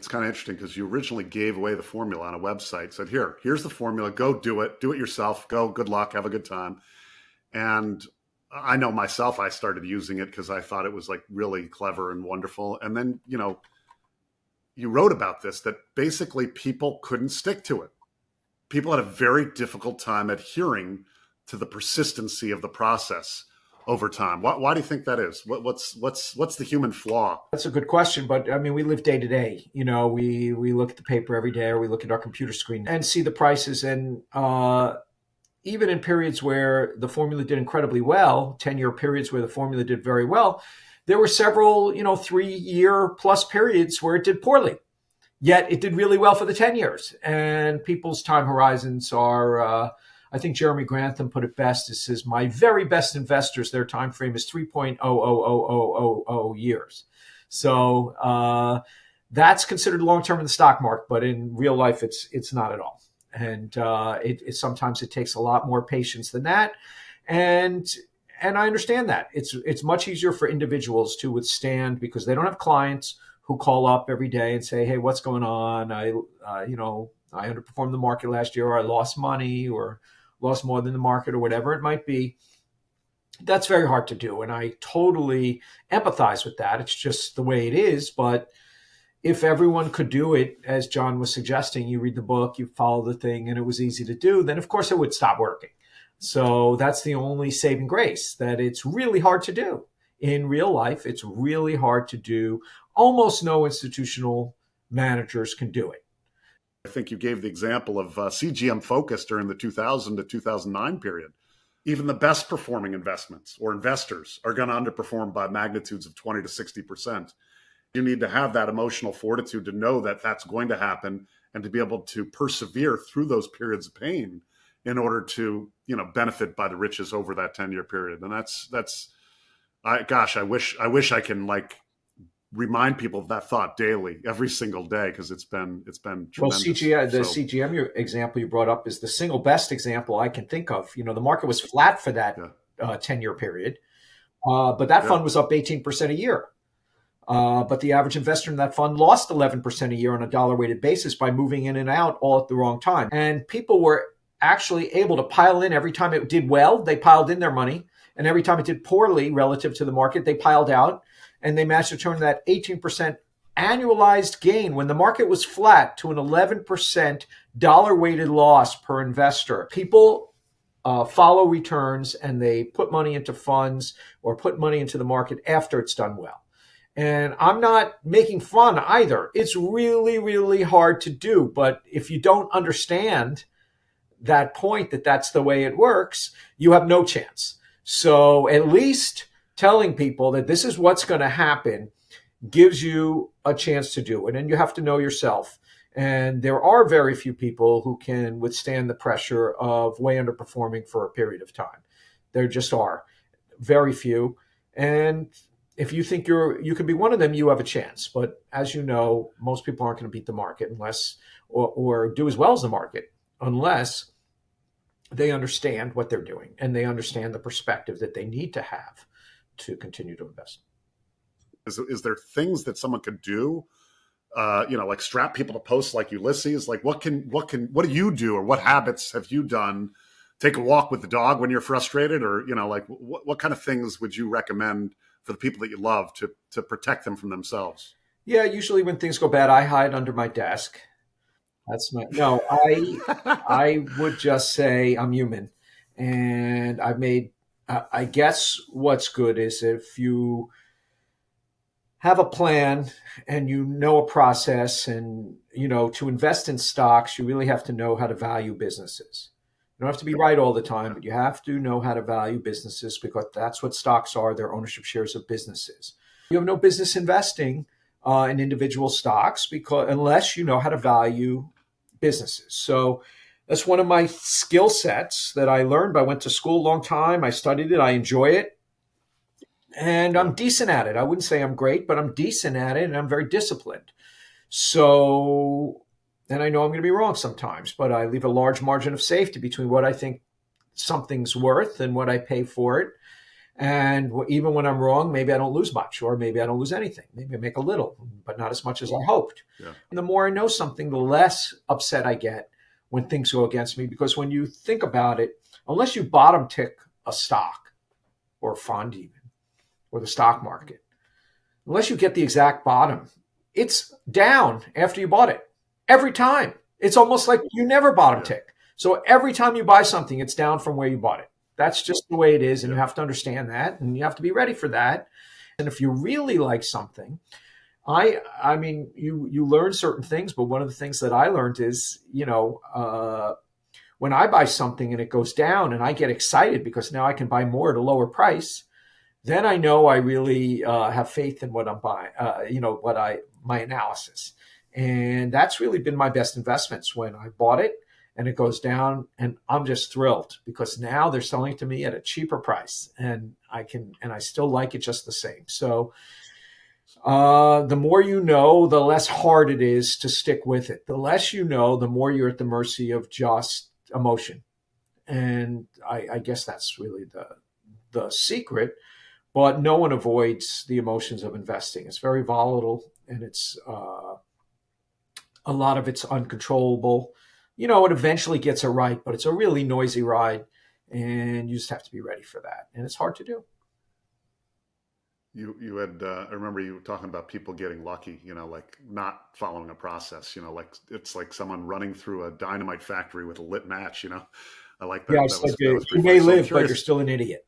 It's kind of interesting because you originally gave away the formula on a website, said, here's the formula, go do it yourself, go, good luck, have a good time. And I know myself, I started using it because I thought it was like really clever and wonderful. And then, you wrote about this, that basically people couldn't stick to it. People had a very difficult time adhering to the persistency of the process over time. Why do you think that is? What's the human flaw? That's a good question, but I mean, we live day to day. We look at the paper every day, or we look at our computer screen and see the prices. And even in periods where the formula did incredibly well, 10-year periods where the formula did very well, there were several, 3-year plus periods where it did poorly. Yet it did really well for the 10 years. And people's time horizons are, I think Jeremy Grantham put it best. It says, my very best investors, their time frame is 3.00000 years. So that's considered long-term in the stock market, but in real life, it's not at all. And sometimes it takes a lot more patience than that. And I understand that. It's much easier for individuals to withstand because they don't have clients who call up every day and say, hey, what's going on? I underperformed the market last year, or I lost money, or lost more than the market, or whatever it might be. That's very hard to do. And I totally empathize with that. It's just the way it is. But if everyone could do it, as John was suggesting, you read the book, you follow the thing, and it was easy to do, then of course it would stop working. So that's the only saving grace, that it's really hard to do. In real life, it's really hard to do. Almost no institutional managers can do it. I think you gave the example of CGM focus during the 2000 to 2009 period. Even the best performing investments or investors are going to underperform by magnitudes of 20 to 60%. You need to have that emotional fortitude to know that that's going to happen and to be able to persevere through those periods of pain in order to, benefit by the riches over that 10-year period. And I wish I can remind people of that thought daily, every single day, because it's been tremendous. Well, CGM example you brought up is the single best example I can think of. The market was flat for that 10-year period, but that fund was up 18% a year. But the average investor in that fund lost 11% a year on a dollar-weighted basis by moving in and out all at the wrong time. And people were actually able to pile in every time it did well. They piled in their money. And every time it did poorly relative to the market, they piled out. And they managed to turn that 18% annualized gain when the market was flat to an 11% dollar-weighted loss per investor. People follow returns, and they put money into funds or put money into the market after it's done well. And I'm not making fun either. It's really, really hard to do. But if you don't understand that point, that that's the way it works, you have no chance. So at least telling people that this is what's going to happen gives you a chance to do it. And you have to know yourself. And there are very few people who can withstand the pressure of way underperforming for a period of time. There just are very few. And if you think you could be one of them, you have a chance. But as you know, most people aren't going to beat the market unless, or do as well as the market, unless they understand what they're doing and they understand the perspective that they need to have to continue to invest. Is there things that someone could do, like strap people to posts like Ulysses? Like what do you do, or what habits have you done? Take a walk with the dog when you're frustrated, or, what kind of things would you recommend for the people that you love to protect them from themselves? Yeah, usually when things go bad, I hide under my desk. I would just say I'm human. And I guess what's good is if you have a plan and you know a process, and, to invest in stocks, you really have to know how to value businesses. You don't have to be right all the time, but you have to know how to value businesses, because that's what stocks are. They're ownership shares of businesses. You have no business investing in individual stocks unless you know how to value businesses. So that's one of my skill sets that I learned. I went to school a long time. I studied it. I enjoy it. And I'm decent at it. I wouldn't say I'm great, but I'm decent at it, and I'm very disciplined. So, and I know I'm going to be wrong sometimes, but I leave a large margin of safety between what I think something's worth and what I pay for it. And even when I'm wrong, maybe I don't lose much, or maybe I don't lose anything. Maybe I make a little, but not as much as I hoped. Yeah. And the more I know something, the less upset I get when things go against me. Because when you think about it, unless you bottom tick a stock or a fund even, or the stock market, unless you get the exact bottom, it's down after you bought it every time. It's almost like you never bottom tick. So every time you buy something, it's down from where you bought it. That's just the way it is, and you have to understand that, and you have to be ready for that. And if you really like something, I mean, you learn certain things, but one of the things that I learned is, when I buy something and it goes down and I get excited because now I can buy more at a lower price, then I know I really have faith in what I'm buying, my analysis. And that's really been my best investments, when I bought it and it goes down and I'm just thrilled because now they're selling it to me at a cheaper price, and I still like it just the same. So the more you know, the less hard it is to stick with it. The less you know, the more you're at the mercy of just emotion. And I guess that's really the secret, but no one avoids the emotions of investing. It's very volatile, and it's a lot of it's uncontrollable. It eventually gets it right, but it's a really noisy ride, and you just have to be ready for that. And it's hard to do. You had, I remember you talking about people getting lucky, like not following a process, like it's like someone running through a dynamite factory with a lit match, I like that. Yeah, That was you may live, but you're still an idiot.